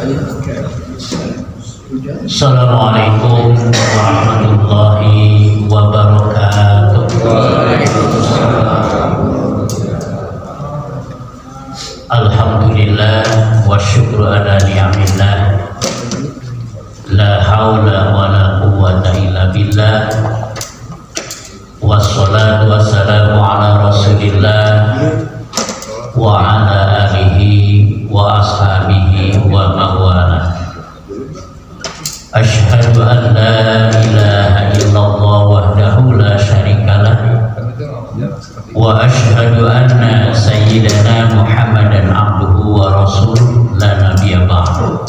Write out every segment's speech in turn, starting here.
Assalamualaikum warahmatullahi wabarakatuh. Alhamdulillah wa syukru ala ni'amillah. La hawla wa la quwwata illa billah. Wassalatu wassalamu ala rasulillah wa ala alihi wa ashabihi wa mawala. Asyhadu an la ilaha illallah wahdahu la syarikalah wa asyhadu anna sayyidana Muhammadan abduhu wa rasuluh la nabiyya ba'du.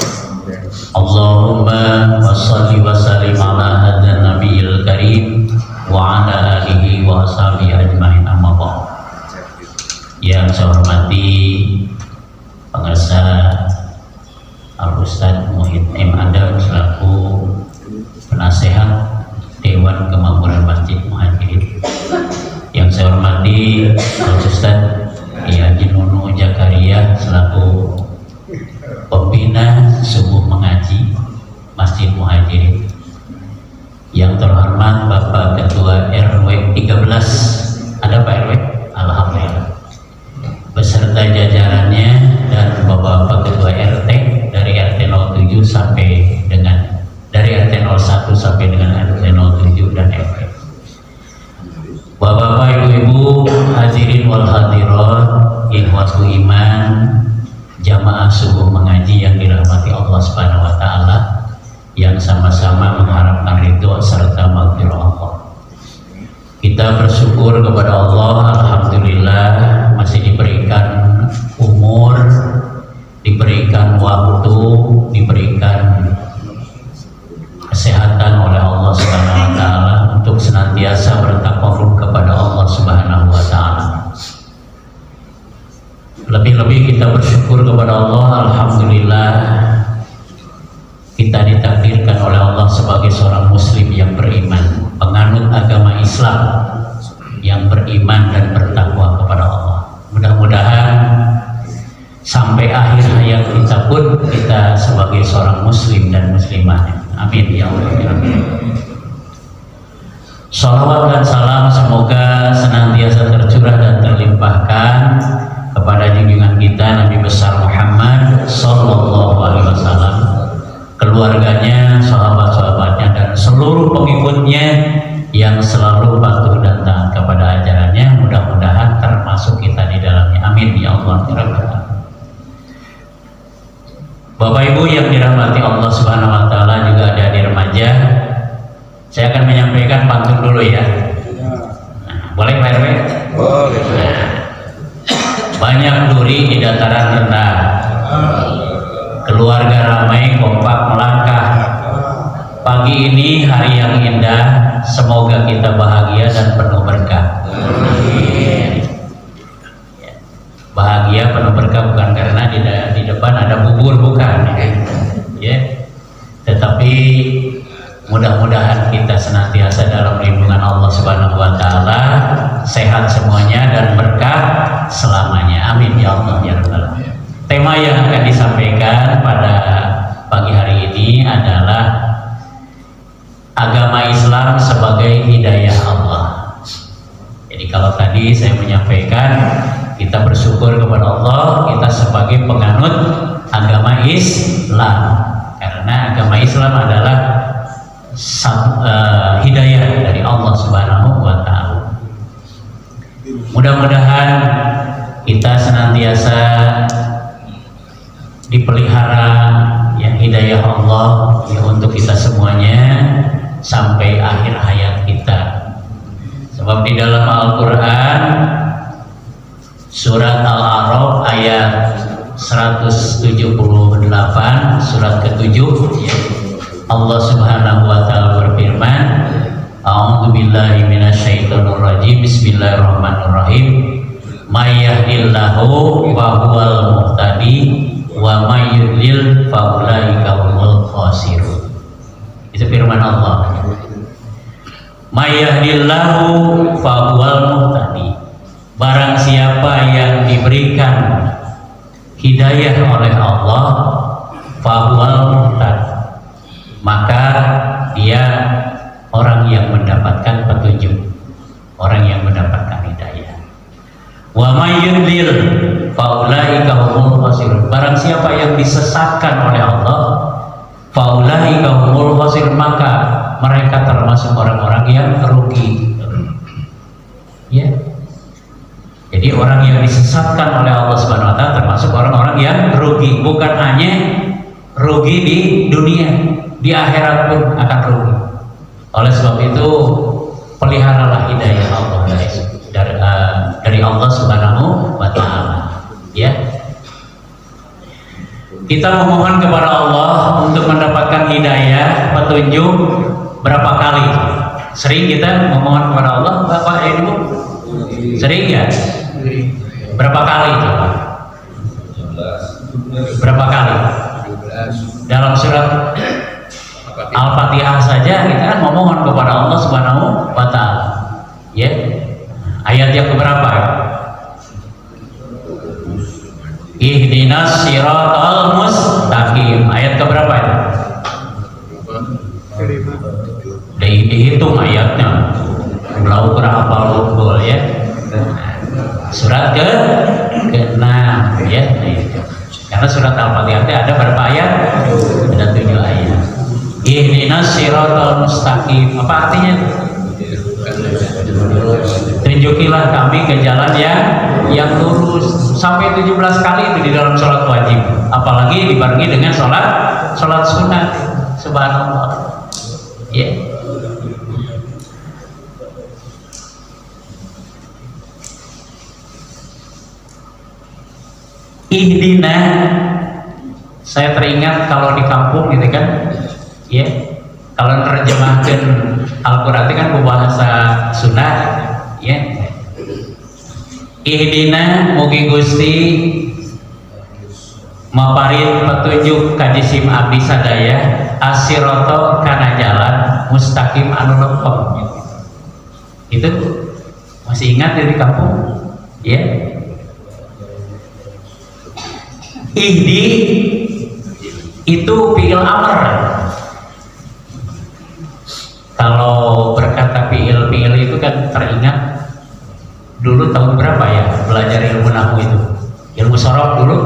Allahumma wa salli wa sallim ala hadzal nabiyil karim wa ala alihi wa ashabihi ajmain, amma ba'd. Yang saya hormati pengarsa Al-Ustaz Muhyiddin M. Adam selaku penasehat Dewan Kemakmuran Masjid Muhajirin. Yang saya hormati Al-Ustaz Haji Nunu Jakaria selaku pembina Subuh Mengaji Masjid Muhajirin. Yang terhormat Bapak Ketua RW 13, ada Pak RW? Alhamdulillah. Beserta jajarannya dan Bapak Ketua RT dari RT 07 sampai dengan dari RT 01 sampai dengan RT 07 dan RT. Bapak-bapak, ibu-ibu, hadirin wal hadirat, ikhwatu iman, jamaah subuh mengaji yang dirahmati Allah Subhanahu wa taala, yang sama-sama mengharapkan ridho serta maghfirah Allah. Kita bersyukur kepada Allah, alhamdulillah masih diberikan umur, diberikan waktu, diberikan kesehatan oleh Allah Subhanahu wa taala untuk senantiasa bertakarrub kepada Allah Subhanahu wa taala. Lebih-lebih kita bersyukur kepada Allah, alhamdulillah kita ditakdirkan oleh Allah sebagai seorang muslim yang beriman, penganut agama Islam yang beriman dan bertakwa kepada Allah. Mudah-mudahan sampai akhir hayat kita pun kita sebagai seorang muslim dan muslimah. Amin ya Allah. Shalawat dan salam semoga senantiasa tercurah dan terlimpahkan kepada junjungan kita Nabi besar Muhammad sallallahu alaihi wasallam, keluarganya, sahabat-sahabatnya, dan seluruh pengikutnya yang selalu patuh dan taat kepada ajarannya. Mudah-mudahan termasuk kita di dalamnya. Amin ya Allah. Bapak Ibu yang dirahmati Allah Subhanahu wa taala, juga ada di remaja. Saya akan menyampaikan pantun dulu ya. Nah, boleh Pak RW? Boleh. Nah, banyak duri di dataran rendah. Keluarga ramai kompak melangkah. Pagi ini hari yang indah, semoga kita bahagia dan penuh berkah. Bahagia penuh berkah bukan karena di depan ada bubur, bukan ya. Tetapi mudah-mudahan kita senantiasa dalam lindungan Allah Subhanahu wa taala, sehat semuanya dan berkah selamanya. Amin ya Allah ya Rabbal alamin. Tema yang akan disampaikan pada pagi hari ini adalah agama Islam sebagai hidayah Allah. Jadi kalau tadi saya menyampaikan kita bersyukur kepada Allah, kita sebagai penganut agama Islam, karena agama Islam adalah hidayah dari Allah Subhanahu wa taala. Mudah-mudahan kita senantiasa dipelihara yang hidayah Allah ya untuk kita semuanya sampai akhir hayat kita. Sebab di dalam Al-Quran surat Al-A'raf ayat 178 surat ke-7 ya, Allah Subhanahu wa taala berfirman, A'udzubillahi minasyaitonir rajim. Bismillahirrahmanirrahim. May yahdihillahu fahuwal muhtadi wa may yudlil fa ulaika humul khasirun. Itu firman Allah. May yahdihillahu fahuwal muhtadi. Barang siapa yang diberikan hidayah oleh Allah, fahuwal muhtad, maka dia orang yang mendapatkan petunjuk, orang yang mendapatkan hidayah. Wa may yudlil faulaika humul khasirun, barang siapa yang disesatkan oleh Allah, faulaika humul khasirun, maka mereka termasuk orang-orang yang rugi. Ya. Jadi orang yang disesatkan oleh Allah Subhanahu wa taala termasuk orang-orang yang rugi, bukan hanya rugi di dunia, di akhirat pun akan rugi. Oleh sebab itu peliharalah hidayah Allah dari Allah Subhanahu wa taala. Ya. Kita memohon kepada Allah untuk mendapatkan hidayah, petunjuk berapa kali? Sering kita memohon kepada Allah, Bapak Ibu? Sering ya? Berapa kali coba? Berapa kali? Dalam surat Al-Fatihah saja kita kan memohon kepada Allah Subhanahu wa taala. Ya. Ayat yang keberapa? Ihdinas siratal mustaqim. Ayat keberapa itu? Dihitung ayatnya. Belau berapa lubul ya? Surat ke-6 ya. Karena surat Al-Fatihah ada berapa ayat? Ada 7 ayat. Ihdinas siratal mustaqim. Apa artinya? Tunjukilah kami ke jalan yang lurus. Sampai 17 kali itu di dalam sholat wajib. Apalagi dibarengi dengan sholat sunat. Subhanallah. Ya. Ihdina, saya teringat kalau di kampung gitu kan, ya, kalau nerjemahkan Al-Quran itu kan bahasa Sunda, ya. Ihdina mugi Gusti maparin petunjuk kajisim abdi sadaya asiroto kana jalan mustaqim anu lempeng. Itu masih ingat dari kampung, ya. Ihdi itu fi'il amr. Kalau berkata fi'il itu kan teringat dulu tahun berapa ya belajar ilmu nahwu itu, ilmu sorof dulu,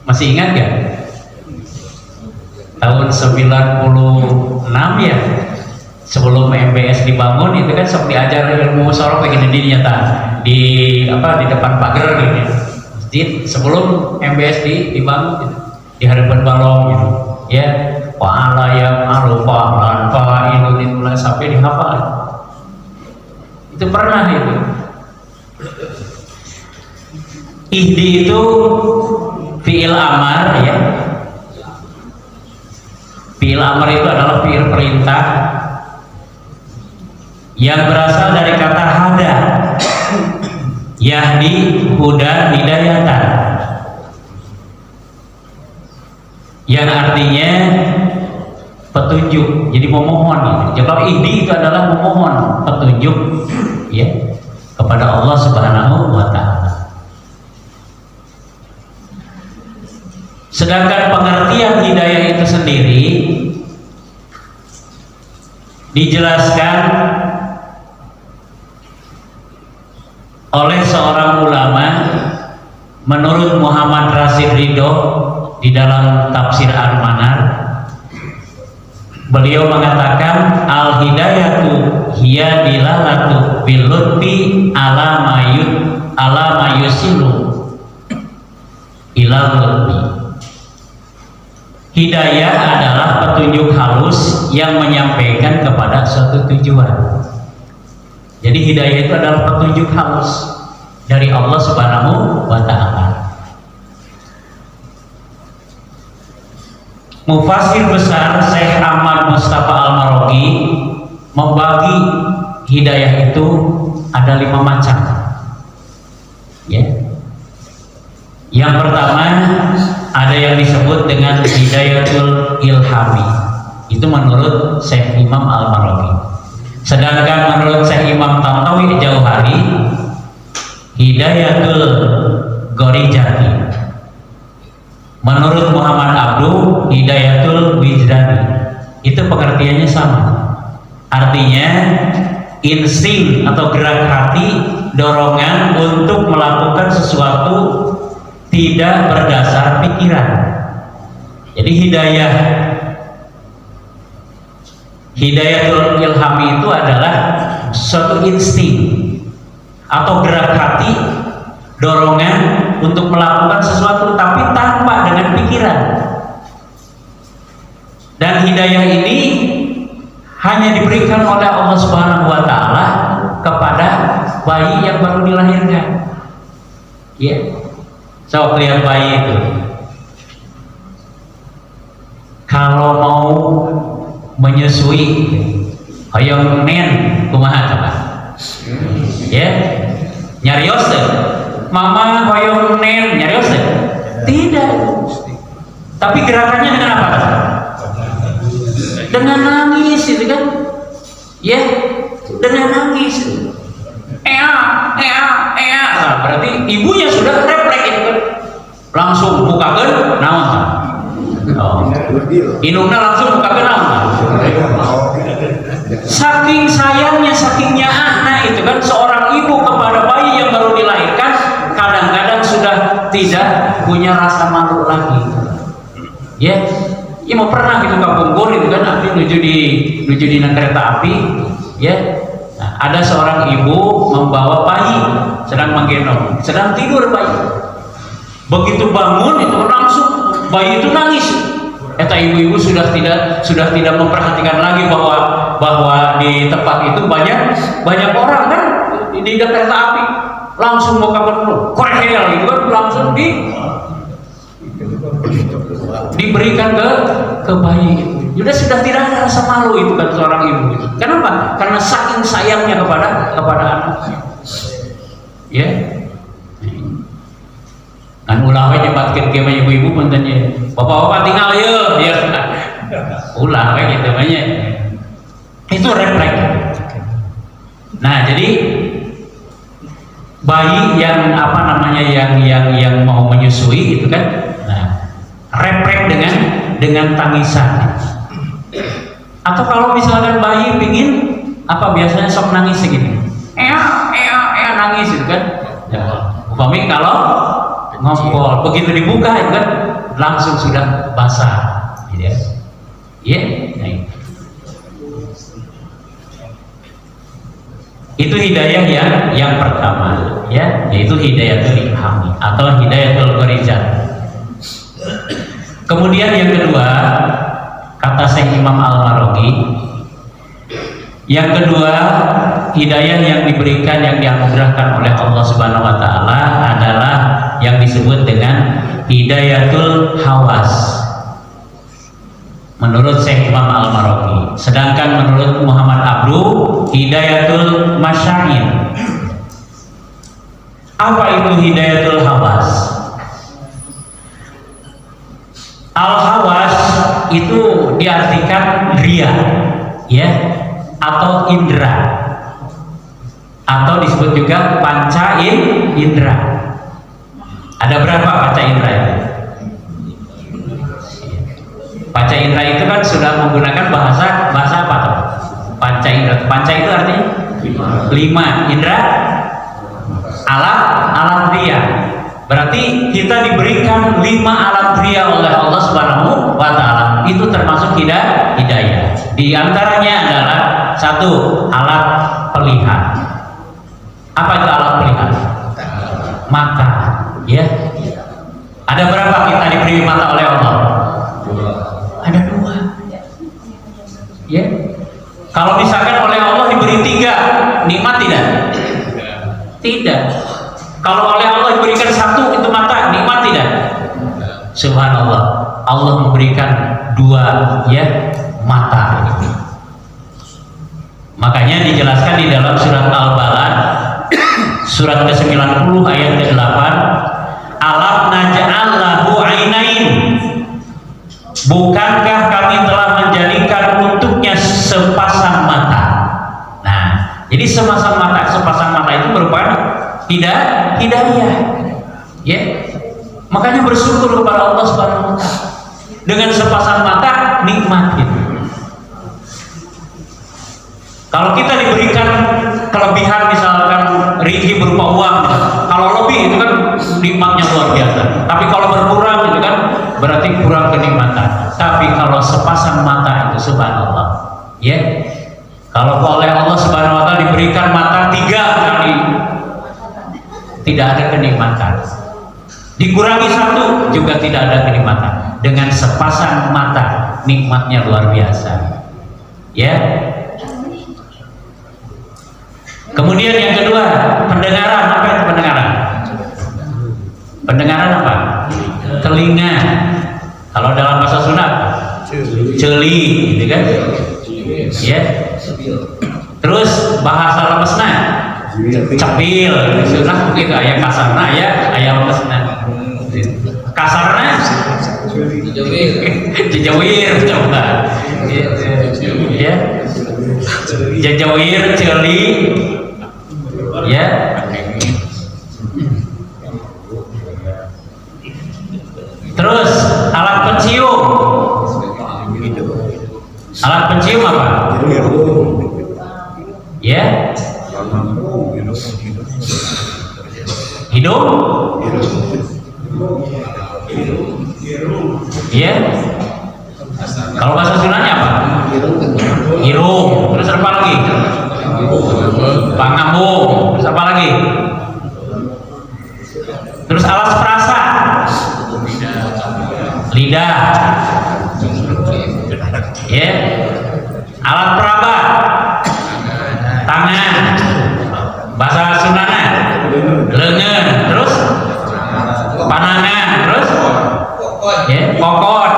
masih ingat gak? Tahun 96 ya, sebelum MBS dibangun itu kan sok diajar ilmu sorof begini nyata di depan pagar gitu. Sebelum MBS dibangun gitu, di hadapan balong gitu, ya, wa'ala yang alufa lan fa'ilun itulah sampai dihafal. Itu pernah itu. Ihdi itu fi'il amar ya. Fi'il amar itu adalah fi'il perintah yang berasal dari kata hada. Yahdi huda hidayatan, yang artinya petunjuk. Jadi memohon gitu. Kalau ihdi itu adalah memohon petunjuk ya kepada Allah Subhanahu wa taala. Sedangkan pengertian hidayah itu sendiri dijelaskan oleh seorang ulama menurut Muhammad Rasid Ridho di dalam tafsir Al-Manar. Beliau mengatakan al-hidayatu hiya dilalatu bil lutfi ala mayusilu ila lutfi. Hidayah adalah petunjuk halus yang menyampaikan kepada suatu tujuan. Jadi hidayah itu adalah petunjuk halus dari Allah Subhanahu wa taala. Mufassir besar Syekh Ahmad Mustafa Al-Marogi membagi hidayah itu ada 5 macam. Ya. Yang pertama ada yang disebut dengan hidayatul ilhami. Itu menurut Syekh Imam Al-Marogi. Sedangkan menurut Syekh Imam Tantawi Jauhari, hidayatul gorijati Menurut Muhammad Abduh, hidayatul wijdani itu pengertiannya sama. Artinya insting atau gerak hati, dorongan untuk melakukan sesuatu tidak berdasar pikiran. Jadi hidayatul ilhami itu adalah suatu insting atau gerak hati, dorongan untuk melakukan sesuatu tapi tanpa dengan pikiran. Dan hidayah ini hanya diberikan oleh Allah Subhanahu wa taala kepada bayi yang baru dilahirkan. Ya. So, lihat bayi itu. Kalau mau menyusui, hoyong nen kumaha coba? Ya. Nyarios teh. Mama hoyong nen nyarios teh? Tidak. Tapi gerakannya dengan apa? Dengan nangis itu kan? Ya, dengan nangis. Nah, berarti ibunya sudah refleks itu kan? Langsung bukakan naon. Oh. Indungna langsung bukakan naon. Saking sayangnya, saking nyaahna itu kan seorang ibu kepada bayi yang baru dilahirkan, kadang-kadang sudah tidak punya rasa malu lagi. Ya. Ya mau pernah gitu kampung Bogor itu kan nanti menuju di kereta api, ya. Nah, ada seorang ibu membawa bayi sedang menggendong, sedang tidur bayi. Begitu bangun itu langsung bayi itu nangis. Eta ibu-ibu sudah tidak memperhatikan lagi bahwa di tempat itu banyak orang kan di kereta api, langsung mau kapan dulu, korehel itu kan langsung diberikan ke bayi itu. Sudah tidak ada rasa malu itu kan seorang ibu itu. Kenapa? Karena saking sayangnya kepada anaknya. Ya. Kan ulah we nyebatkeun ke ibu-ibu puntennya. Bapak-bapak tinggal ya. Ulah we gitu banyak. Itu refleks. Nah, jadi bayi yang yang mau menyusui itu kan, nah, refleks dengan tangisan. Atau kalau misalkan bayi pingin biasanya sok nangis segini, nangis itu kan. Ya, upami kalau ngompol begitu dibuka itu kan langsung sudah basah, gitu ya. Ya, nah, itu hidayah yang pertama, ya, yaitu hidayatul ilhami atau hidayatul gharizah. Kemudian yang kedua, kata Syekh Imam Al-Maraghi, yang kedua hidayah yang diberikan, yang dianugerahkan oleh Allah Subhanahu wa taala adalah yang disebut dengan hidayatul hawas menurut Syekh Imam Al-Maraghi. Sedangkan menurut Muhammad Abduh, hidayatul masyair. Apa itu hidayatul hawas? Al-hawas itu diartikan ria, ya, atau indra, atau disebut juga panca indra. Ada berapa panca indra itu? Panca indra itu kan sudah menggunakan bahasa apa tuh? Panca indra. Panca itu artinya 5 indra, alat ria. Berarti kita diberikan 5 alat ria oleh Allah Subhanahu wa taala. Itu termasuk hidayah. Di antaranya adalah 1 alat pelihat. Apa itu alat pelihat? Mata, ya. Ada berapa kita diberi mata oleh Allah? Ada 2. Ya. Kalau misalkan oleh Allah diberi 3, nikmat tidak? Tidak. Kalau oleh Allah diberikan 1 itu mata, nikmat tidak? Subhanallah, Allah memberikan 2, ya, mata. Makanya dijelaskan di dalam surat Al-Balad surat ke-90 ayat ke-8, alam naj'al lahu ainain, bukankah kami telah menjadikan untuknya sepasang mata. Nah, jadi sepasang mata itu merupakan hidayah, ya. Makanya bersyukur kepada Allah Subhanahu wa taala. Dengan sepasang mata nikmatin. Kalau kita diberikan kelebihan misalkan rezeki berupa uang, kalau lebih itu kan nikmatnya luar biasa. Tapi kalau berkurang itu kan berarti kurang kenikmatan. Tapi kalau sepasang mata itu subhanallah, ya. Kalau oleh Allah Subhanahu wa taala diberikan mata 3 kali, tidak ada kenikmatan. Dikurangi 1 juga tidak ada kenikmatan. Dengan sepasang mata nikmatnya luar biasa, ya. Kemudian yang kedua, pendengaran. Apa itu pendengaran? Pendengaran apa? Telinga. Kalau dalam bahasa Sunda, celi, gitu kan? Ya. Terus bahasa lemesna, cepil. Sudah begitu. Ayah kasarna, ayah lemesna. Kasarna, jejawir, coba. Ya. Jejawir, celi. Ya. Terus alat pencium. Alat pencium apa? Ya. Hidung. Ya. Kalau bahasa Sundanya apa? Irung. Terus apa lagi? Pangambung. Terus apa lagi? Terus alas perasa. Lidah. Ya. Alat peraba. Tangan. Bahasa Sundana. Lengan. Terus panangan. Terus ya, kokon.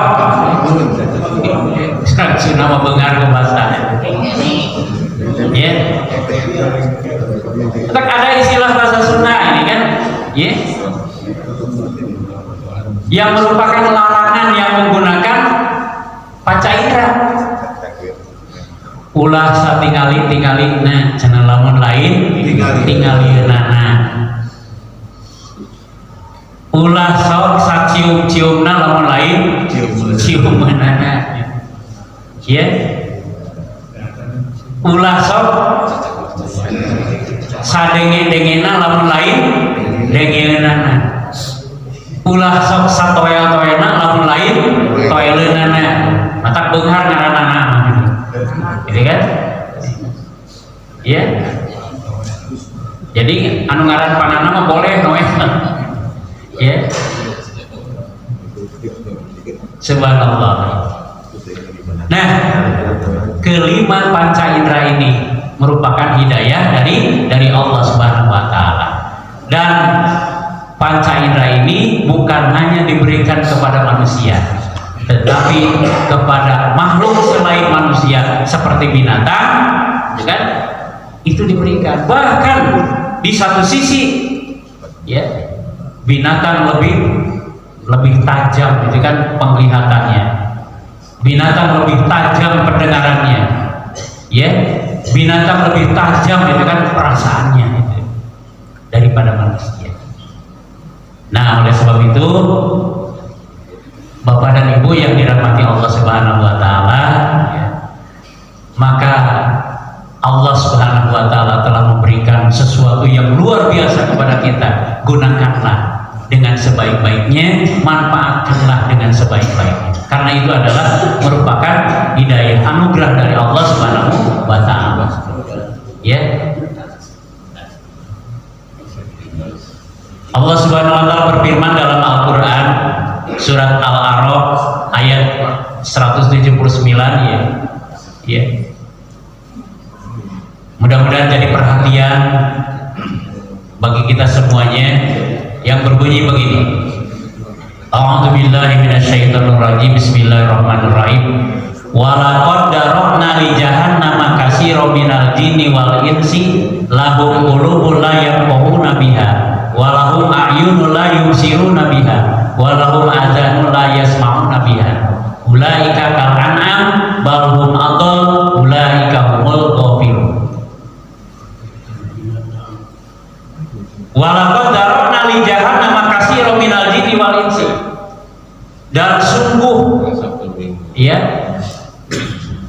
Sunda membengar ke bahasa. Ya. Ada istilah bahasa Sunda ini kan, ya, yang merupakan larangan yang menggunakan panca indera. Ulah satingali nah cenah lamun lain tingali nana. Ulah sok sacium-ciumna lamun lain ciumanana. Ya. Ulah sok sadenge-dengena lamun lain dengeunana. Ulah sok satoel-toelna lamun lain toeleunana. Matak beunghar ngaranana. Gitu kan? Ya. Jadi anu ngaran panana mah boleh noe. Ya. Subhanallah. Nah, kelima panca indera ini merupakan hidayah dari Allah Subhanahu wa taala. Dan panca indera ini bukan hanya diberikan kepada manusia, tetapi kepada makhluk selain manusia seperti binatang, kan? Itu diberikan. Bahkan di satu sisi, ya, binatang lebih tajam, itu kan penglihatannya. Binatang lebih tajam pendengarannya, ya. Binatang lebih tajam itu kan perasaannya itu daripada manusia. Nah, oleh sebab itu, Bapak dan Ibu yang dirahmati Allah Subhanahu wa taala, ya, maka Allah Subhanahu wa taala telah memberikan sesuatu yang luar biasa kepada kita. Gunakanlah dengan sebaik-baiknya, manfaatkanlah dengan sebaik-baiknya. Karena itu adalah merupakan hidayah anugerah dari Allah Subhanahu wa taala. Ya. Allah Subhanahu wa taala berfirman dalam Al-Qur'an surat Al-A'raf ayat 179, ya. Ya. Mudah-mudahan jadi perhatian bagi kita semuanya, yang berbunyi begini. A'udzubillahi minasyaitonirrajim. Bismillahirrahmanirrahim. Wa laqad darabna li jahannama katsiran minal jinni wal insi lahum qulubun la yafqahuna biha wa lahum a'yunun la yubsiruna biha wa lahum adhanun la yasma'una biha ulaika kal an'am bal hum adall ulaika humul ghafilun. Wa laqad darabna li jahannama katsiran minal jinni wal insi ya,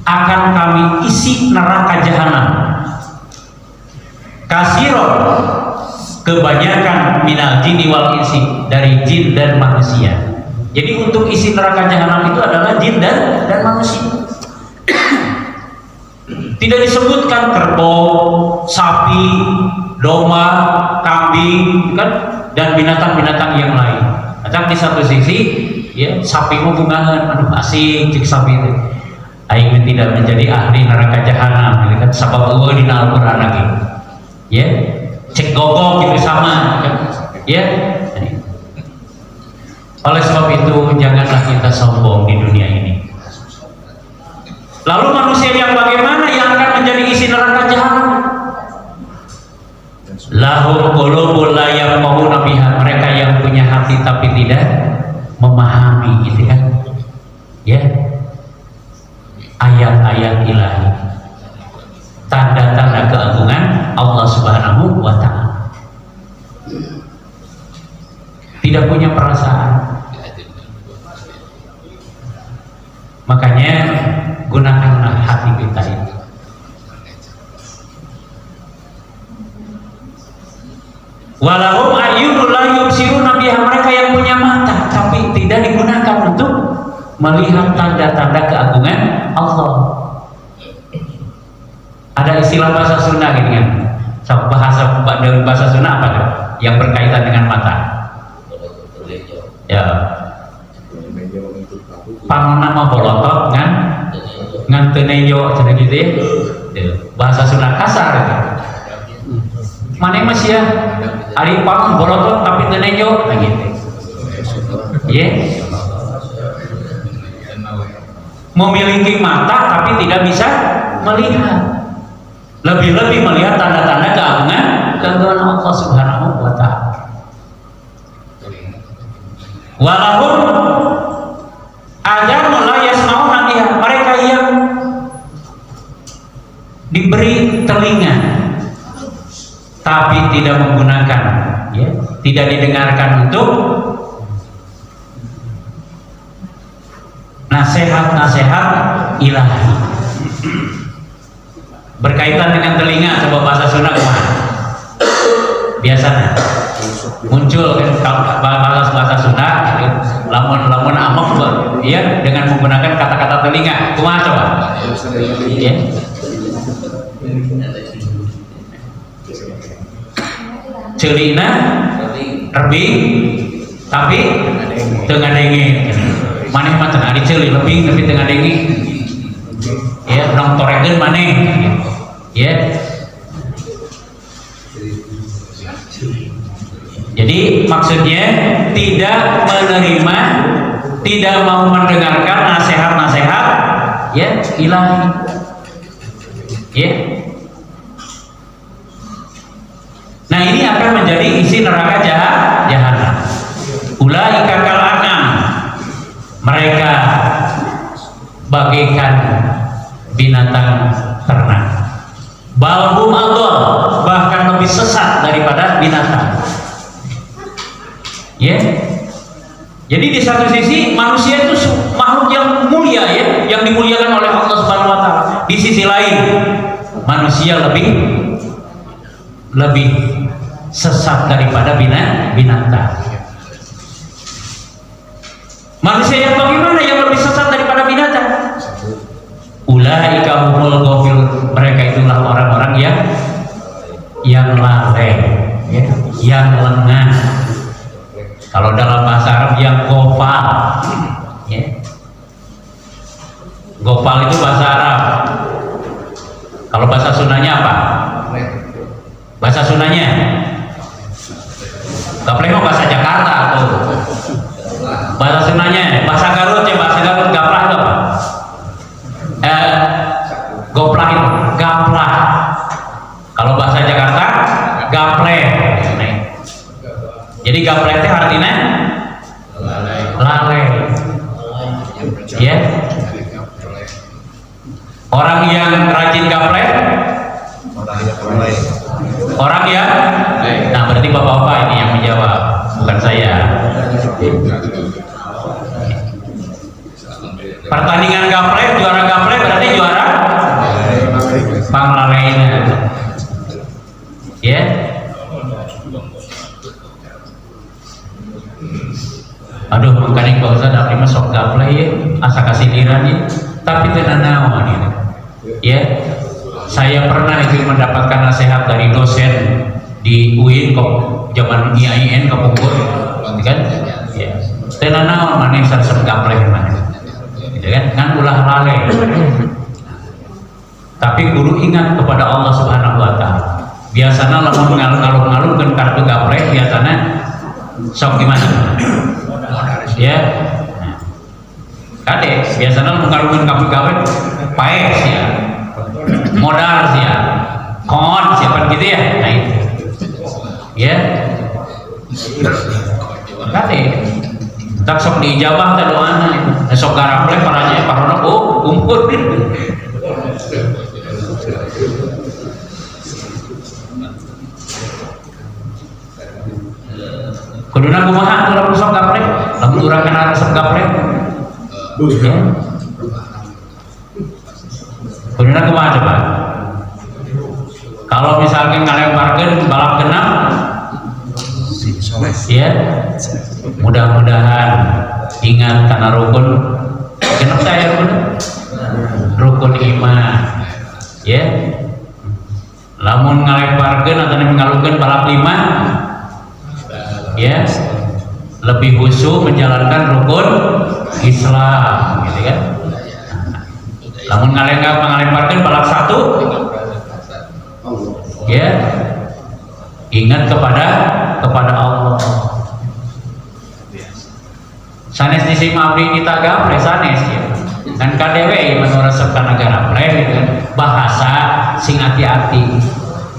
akan kami isi neraka jahanam. Kasiron, kebanyakan minal jinni wal insi, dari jin dan manusia. Jadi untuk isi neraka jahanam itu adalah jin dan manusia. Tidak disebutkan kerbau, sapi, domba, kambing, kan, dan binatang-binatang yang lain. Kadang di satu sisi, ya, sapi mau bungangan, aduh asik cik sapi itu. Aing tidak menjadi ahli neraka jahanam, gitu kan? Sabab Allah di Al-Quran lagi, ya, cek gogok gitu sama, kan? Ya. Oleh sebab itu janganlah kita sombong di dunia ini. Lalu manusia yang bagaimana yang akan menjadi isi neraka jahanam? Lahum qulubun la yafqahuna biha, mereka yang punya hati tapi tidak memahami, gitu kan? Ya. Ayat-ayat ilahi, tanda-tanda keagungan Allah Subhanahu wa ta'ala. Tidak punya perasaan. Makanya gunakanlah hati kita itu. Walahum ayyunul la yubsiruna biha, mereka yang punya mata tapi tidak digunakan untuk melihat tanda-tanda keagungan Allah. Ada istilah bahasa Sunda gitu kan. Bahasa Sunda apa tuh? Yang berkaitan dengan mata. Ya. Panona mah bolotot ngan teu neyo cenah gitu ya. Bahasa Sunda kasar gitu. Mane mah sia ari panon bolotot tapi teu neyo gitu. Ye. Memiliki mata tapi tidak bisa melihat. Lebih-lebih melihat tanda-tanda keagungan Allah Subhanahu wa ta'ala. Walahum adzanun la yasma'una biha, mereka yang diberi telinga tapi tidak menggunakan, ya, tidak didengarkan untuk nasihat-nasihat ilahi. Berkaitan dengan telinga, coba bahasa Sunda kemana? Biasanya muncul kan bahasa Sunda, lamun amok, ya, dengan menggunakan kata-kata telinga. Kumaha coba? Ya. Celina, rebing, tapi tengah dengin. Maneh mah tengah diceli lebih tapi tengah dengi, ya, nong torekeun maneh, ya. Jadi maksudnya tidak menerima, tidak mau mendengarkan nasihat-nasihat, ya, ilahi, ya. Nah ini akan menjadi isi neraka jahanam. Ulaika kal an'am, mereka bagaikan binatang ternak. Balhum adol, bahkan lebih sesat daripada binatang. Ya, jadi di satu sisi manusia itu makhluk yang mulia, ya, yang dimuliakan oleh Allah Subhanahu wa ta'ala. Di sisi lain manusia lebih sesat daripada binatang. Manusia yang bagaimana yang lebih sesat daripada binatang? Ulaika humul ghafilun, mereka itulah orang-orang yang lalai, ya, yang lengah. Kalau dalam bahasa Arab yang gofal, ya. Gofal itu bahasa Arab. Kalau bahasa Sundanya apa? Bahasa Sundanya gapleh mah bahasa Jakarta tuh. Bahasa Sundanya, bahasa Garut ya, bahasa Garut gaplah itu apa? Goplah itu, gaplah. Kalau bahasa Jakarta, gapleh. Jadi gapleh itu artinya lalai. Ya. Orang yang rajin gapleh, orang yang, nah berarti bapak-bapak ini yang menjawab, bukan saya. Pertandingan gaplek, juara gaplek berarti juara panglalainan. Ya. Aduh, mengkaning Pak Ustaz abdi mah sok gaplek ya, asa kasiliran ya. Tapi teu nanaon gitu. Ya. Saya pernah itu mendapatkan nasihat dari dosen di UIN kok zaman IAIN ke Bogor, kan? Ya. Teu nanaon maneh saresep gaplek maneh. Gitu kan ulah lalai. Tapi guru ingat kepada Allah Subhanahu wa taala. Biasanya lamun ngalung-ngalungkeun kartu gaplek biasanya sok gimana? Ya. Nah. Kade biasanya lamun ngalungkeun kartu gaplek paes ya. Modal sih ya. Kon siapa gitu ya? Nah itu. Ya. Kade tak sok diijabah teh doana itu. Sok garaplek paranya parona umpur. Kuduna kumaha lamun sok gaplek? Lamun urang kana resep gaplek. Kuduna kumaha coba? Kalau misalkan ngalemparkeun balap genap ya, mudah-mudahan ingat karena rukun genep saya rukun iman ya. Lamun ngalemparkeun atau ngalungkeun balap 5 ya, lebih khusyuk menjalankan rukun Islam gitu kan. Lamun ngalemparkeun balap 1 ya, ingat kepada Allah. Sanes disimak abdi kita gaplek sanes ya. Kan KDW menurut resep kana gaplek gitu kan. Bahasa sing hati-hati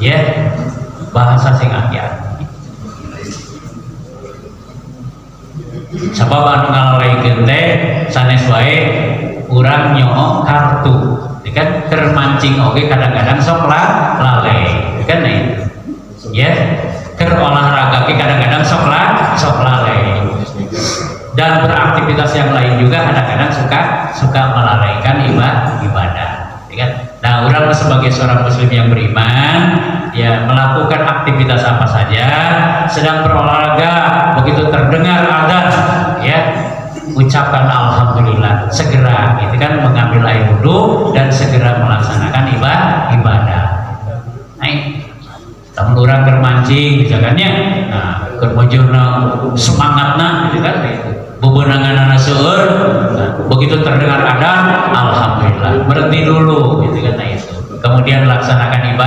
ya. Bahasa sing hati-hati. Sabab anu ngalaleikeun teh sanes wae urang nyoo kartu. Kan termancing oge kadang-kadang sok lalai. Kan ya. Ker olahraga kadang-kadang sok lalai. Dan beraktivitas yang lain juga kadang-kadang suka melalaikan ibadah, ya kan? Nah, orang sebagai seorang muslim yang beriman, ya melakukan aktivitas apa saja, sedang berolahraga, begitu terdengar adzan, ya ucapkan alhamdulillah, segera, gitu kan, mengambil air wudhu dan segera melaksanakan ibadah. Tamun urang keur mancing misalkannya, nah keur bojona semangatna gitu kan, bebenanganana seueur, nah, begitu terdengar adzan, alhamdulillah, berhenti dulu gitu kan itu. Kemudian laksanakan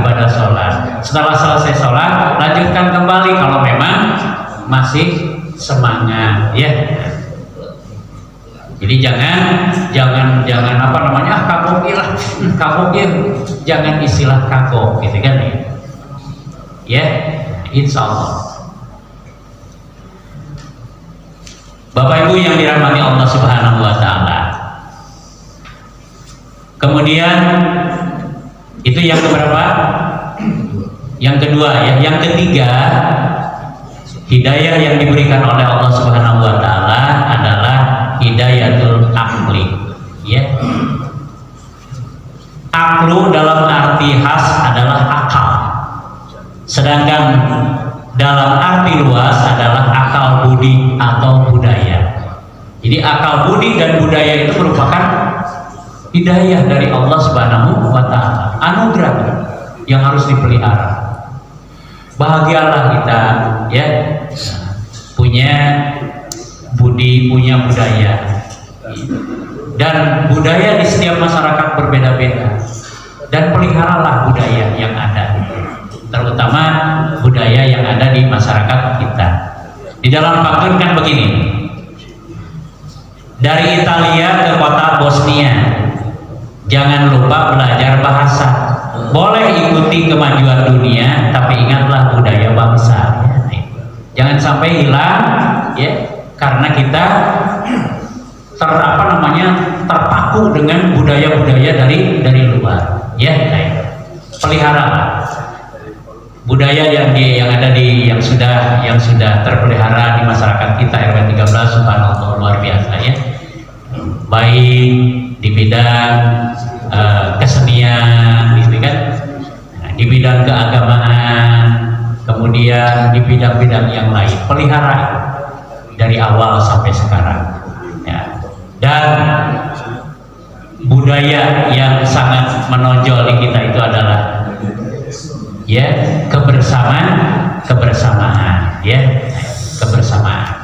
ibadah sholat. Setelah selesai sholat, lanjutkan kembali kalau memang masih semangat, ya. Jadi jangan apa namanya kapok jangan istilah kapok gitu kan ya. Ya, insya Allah. Bapak Ibu yang dirahmati Allah Subhanahu wa taala. Kemudian itu yang keberapa? Yang kedua ya, yang ketiga, hidayah yang diberikan oleh Allah Subhanahu wa taala adalah hidayatul akli, ya. Aklu dalam arti khas adalah akal. Sedangkan dalam arti luas adalah akal budi atau budaya. Jadi akal budi dan budaya itu merupakan hidayah dari Allah Subhanahu wa taala, anugerah yang harus dipelihara. Bahagialah kita ya, punya budi, punya budaya. Dan budaya di setiap masyarakat berbeda-beda. Dan peliharalah budaya yang ada, terutama budaya yang ada di masyarakat kita. Di dalam pantun kan begini, dari Italia ke kota Bosnia, jangan lupa belajar bahasa. Boleh ikuti kemajuan dunia, tapi ingatlah budaya bangsa. Jangan sampai hilang, ya, karena kita terpaku dengan budaya-budaya dari luar. Ya, peliharalah budaya yang ada yang sudah terpelihara di masyarakat kita RW 13. Subhanallah, luar biasa ya. baik di bidang kesenian, gitu kan, di bidang keagamaan, kemudian di bidang-bidang yang lain, pelihara dari awal sampai sekarang, ya. Dan budaya yang sangat menonjol di kita itu adalah ya kebersamaan, ya, kebersamaan.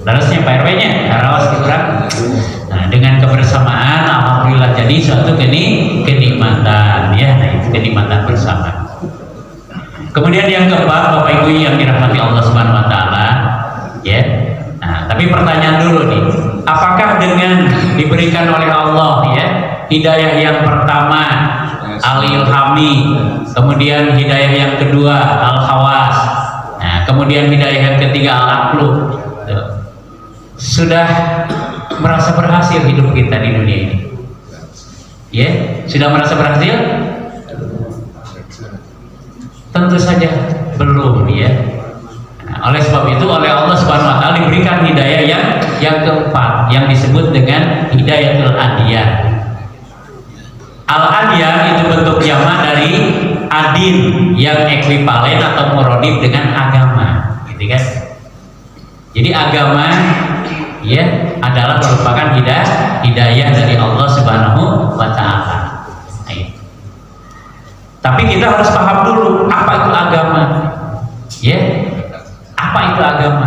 Terusnya Pak RW-nya, karawas kurang. Nah, dengan kebersamaan, alhamdulillah jadi suatu kenikmatan, ya, nah, itu kenikmatan bersama. Kemudian yang keempat, Bapak Ibu yang dirahmati Allah Subhanahu Wa Taala, ya. Nah, tapi pertanyaan dulu nih, apakah dengan diberikan oleh Allah, ya, hidayah yang pertama al-ilhami, kemudian hidayah yang kedua al-hawas, nah, kemudian hidayah yang ketiga al-aqlu, sudah merasa berhasil hidup kita di dunia ini? Ya, sudah merasa berhasil? Tentu saja belum, ya. Nah, oleh sebab itu oleh Allah Subhanahu Wa Taala diberikan hidayah yang keempat yang disebut dengan hidayatul adiyah. Al-adiyah itu bentuk jamak dari adin yang ekuivalen atau muradif dengan agama, gitu kan? Jadi agama, ya, adalah merupakan hidayah dari Allah Subhanahu Wa Taala. Tapi kita harus paham dulu apa itu agama, ya, apa itu agama.